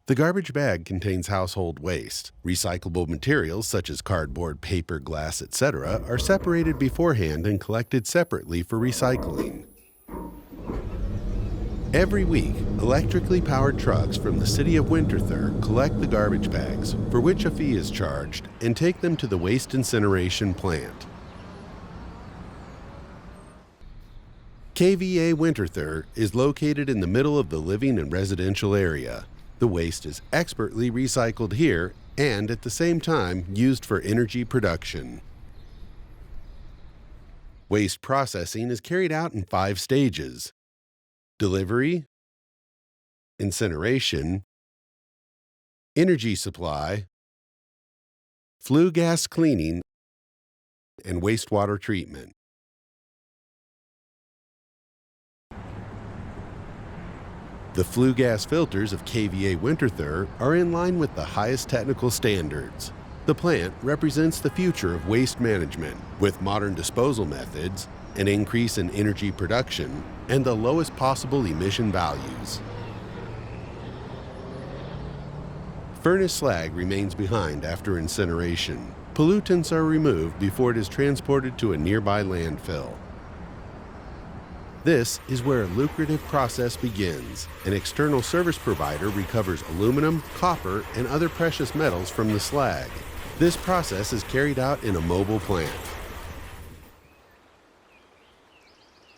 The garbage bag contains household waste. Recyclable materials such as cardboard, paper, glass, etc. are separated beforehand and collected separately for recycling. Every week, electrically powered trucks from the city of Winterthur collect the garbage bags, for which a fee is charged, and take them to the waste incineration plant. KVA Winterthur is located in the middle of the living and residential area. The waste is expertly recycled here and, at the same time, used for energy production. Waste processing is carried out in 5 stages: delivery, incineration, energy supply, flue gas cleaning, and wastewater treatment. The flue gas filters of KVA Winterthur are in line with the highest technical standards. The plant represents the future of waste management with modern disposal methods, an increase in energy production, and the lowest possible emission values. Furnace slag remains behind after incineration. Pollutants are removed before it is transported to a nearby landfill. This is where a lucrative process begins. An external service provider recovers aluminum, copper, and other precious metals from the slag. This process is carried out in a mobile plant.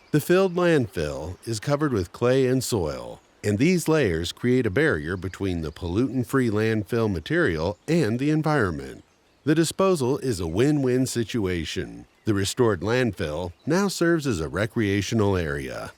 The filled landfill is covered with clay and soil, and these layers create a barrier between the pollutant-free landfill material and the environment. The disposal is a win-win situation. The restored landfill now serves as a recreational area.